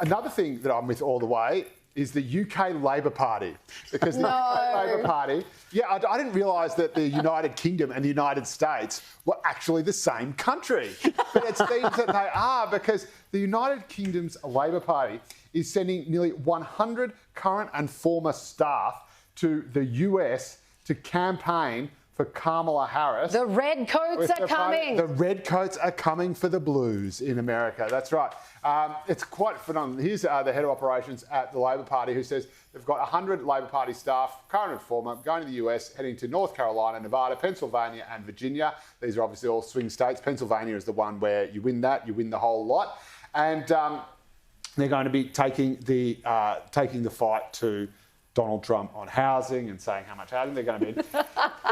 Another thing that I'm with all the way is the UK Labor Party. Because the UK Labor Party, I didn't realise that the United Kingdom and the United States were actually the same country. But it seems that they are, because the United Kingdom's Labor Party is sending nearly 100 current and former staff to the US to campaign for Kamala Harris. The Redcoats are coming. The Redcoats are coming for the Blues in America. That's right. It's quite phenomenal. Here's the head of operations at the Labor Party, who says they've got 100 Labor Party staff, current and former, going to the US, heading to North Carolina, Nevada, Pennsylvania and Virginia. These are obviously all swing states. Pennsylvania is the one where you win the whole lot. And they're going to be taking the fight to Donald Trump on housing and saying how much housing they're going to be.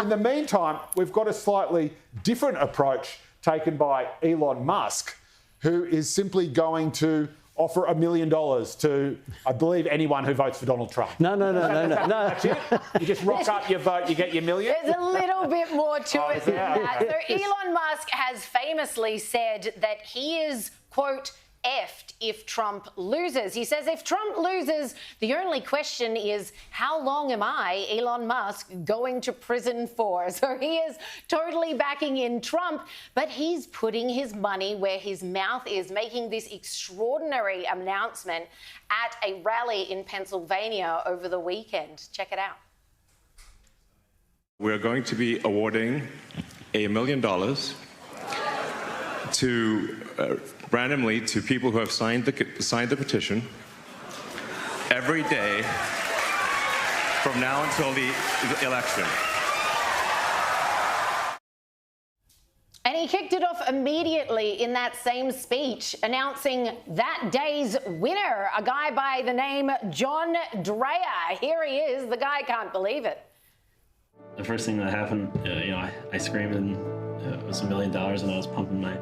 In the meantime, we've got a slightly different approach taken by Elon Musk, who is simply going to offer $1 million to, I believe, anyone who votes for Donald Trump. No. That's it? You just rock up your vote, you get your million? There's a little bit more to it than that. So Elon Musk has famously said that he is, quote, effed if Trump loses. He says if Trump loses, the only question is, how long am I, Elon Musk, going to prison for? So he is totally backing in Trump, but he's putting his money where his mouth is, making this extraordinary announcement at a rally in Pennsylvania over the weekend. Check it out. We're going to be awarding $1 million to randomly to people who have signed the petition every day from now until the election. And he kicked it off immediately in that same speech, announcing that day's winner, a guy by the name John Dreyer. Here he is. The guy can't believe it. The first thing that happened, I screamed, and it was $1 million, and I was pumping my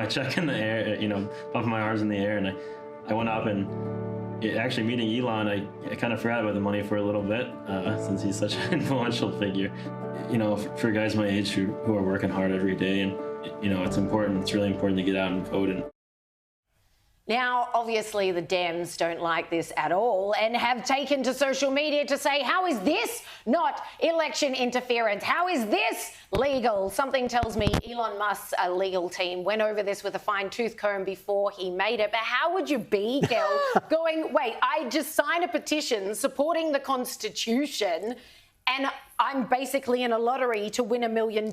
check in the air, pumping my arms in the air, and I went up, and actually meeting Elon, I kind of forgot about the money for a little bit, since he's such an influential figure. For guys my age who are working hard every day, and it's really important to get out and vote. Now, obviously, the Dems don't like this at all and have taken to social media to say, how is this not election interference? How is this legal? Something tells me Elon Musk's legal team went over this with a fine-tooth comb before he made it. But how would you be, Kel, going, wait, I just signed a petition supporting the Constitution, and I'm basically in a lottery to win $1 million,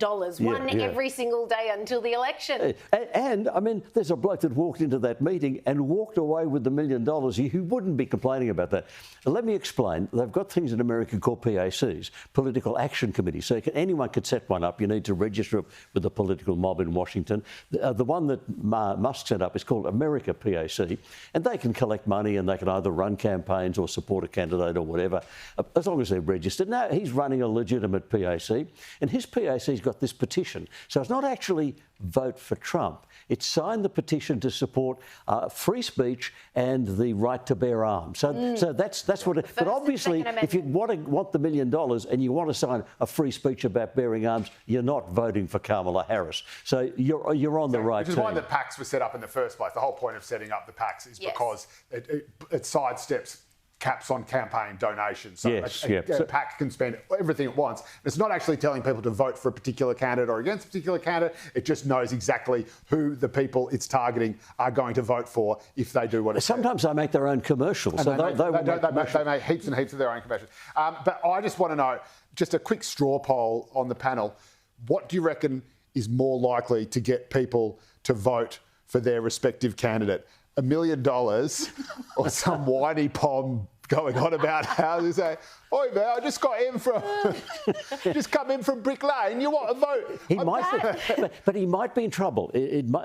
every single day until the election. And I mean, there's a bloke that walked into that meeting and walked away with the $1 million. He wouldn't be complaining about that. Let me explain. They've got things in America called PACs, Political Action Committees. So anyone could set one up. You need to register it with the political mob in Washington. The one that Musk set up is called America PAC, and they can collect money and they can either run campaigns or support a candidate or whatever, as long as they're registered. Now, he's running a legitimate PAC, and his PAC's got this petition. So it's not actually vote for Trump. It's signed the petition to support free speech and the right to bear arms. So that's what it... But obviously, if you want the $1 million and you want to sign a free speech about bearing arms, you're not voting for Kamala Harris. So you're on the right team. Which is why the PACs were set up in the first place. The whole point of setting up the PACs is because it sidesteps caps on campaign donations. So a PAC can spend everything it wants. It's not actually telling people to vote for a particular candidate or against a particular candidate. It just knows exactly who the people it's targeting are going to vote for if they do what it says. Sometimes they make their own commercials. So they make heaps and heaps of their own commercials. But I just want to know, just a quick straw poll on the panel, what do you reckon is more likely to get people to vote for their respective candidate? $1 million or some whiny pom going on about how they say, oi man, I just got in from, just come in from Brick Lane, you want to vote? He but he might be in trouble.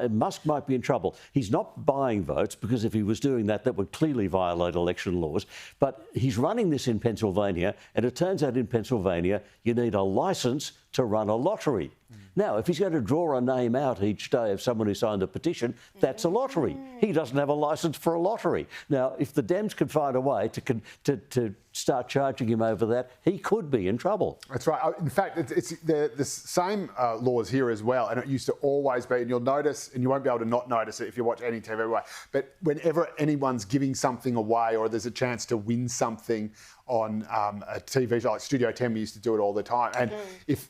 Musk might be in trouble. He's not buying votes, because if he was doing that, that would clearly violate election laws. But he's running this in Pennsylvania, and it turns out in Pennsylvania, you need a licence to run a lottery. Now, if he's going to draw a name out each day of someone who signed a petition, that's a lottery. He doesn't have a licence for a lottery. Now, if the Dems can find a way to start charging him over that, he could be in trouble. That's right. In fact, it's the same laws here as well, and it used to always be, and you'll notice, and you won't be able to not notice it if you watch any TV anyway, but whenever anyone's giving something away or there's a chance to win something on a TV show, like Studio 10, we used to do it all the time. And if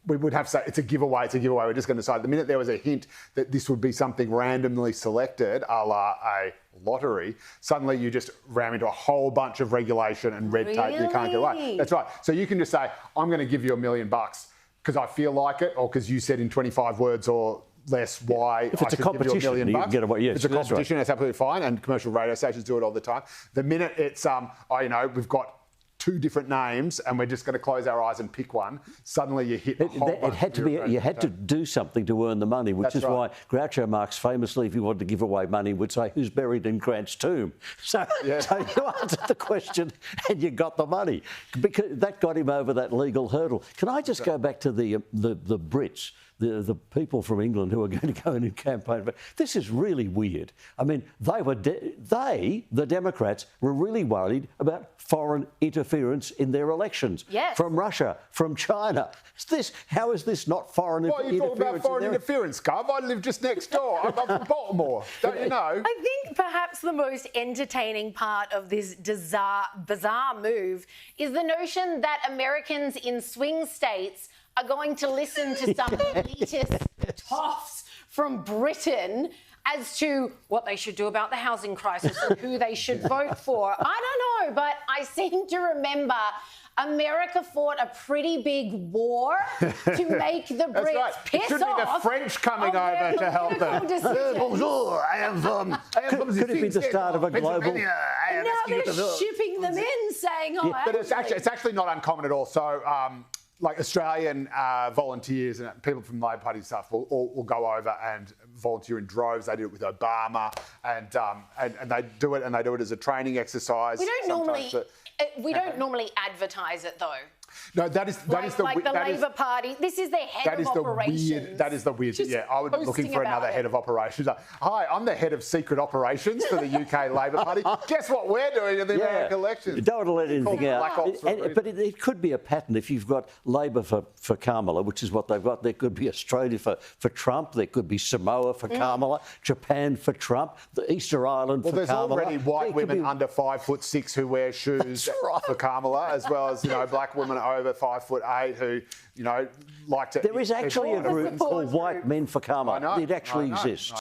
we would have to say, it's a giveaway, we're just going to decide. The minute there was a hint that this would be something randomly selected, a la a lottery, suddenly you just ram into a whole bunch of regulation and red tape you can't get away. That's right. So you can just say, I'm going to give you $1 million because I feel like it, or because you said in 25 words or less why if it's I should give you $1 million. you can get away. Yes, if it's a competition, that's absolutely fine, and commercial radio stations do it all the time. The minute it's, we've got 2 different names and we're just going to close our eyes and pick one, suddenly you hit a whole bunch. It had to be. You had to do something to earn the money, which is why Groucho Marx famously, if he wanted to give away money, would say, "Who's buried in Grant's tomb?" So you answered the question and you got the money, because that got him over that legal hurdle. Can I just go back to the Brits? The people from England who are going to go in and campaign. But this is really weird. I mean, the Democrats, were really worried about foreign interference in their elections. Yes. From Russia, from China. How is this not foreign interference? What are you talking about foreign interference, Gov? I live just next door. I'm from Baltimore. Don't you know? I think perhaps the most entertaining part of this bizarre move is the notion that Americans in swing states are going to listen to some elitist toffs from Britain as to what they should do about the housing crisis and who they should vote for. I don't know, but I seem to remember America fought a pretty big war to make the Brits piss it should off. Be the French coming over to help them. Bonjour, I am from could it be the start of a global... Now they're shipping them in, saying, but it's actually not uncommon at all. So, like Australian volunteers and people from the Labor Party stuff will go over and volunteer in droves. They did it with Obama, and they do it as a training exercise. We don't normally advertise it though. No, that is the Labor Party. This is their head of operations. That is the weird. Yeah, I would be looking for another head of operations. Hi, I'm the head of secret operations for the UK Labor Party. Guess what we're doing in the American elections? You don't want to let anything out. But it could be a pattern. If you've got Labor for Kamala, which is what they've got, there could be Australia for Trump. There could be Samoa for Kamala, Japan for Trump, the Easter Island for Kamala. Well, there's already white women under 5'6" who wear shoes for Kamala, as well as black women over 5'8" who like to. There is actually a group called White Men for Kamala. It actually exists.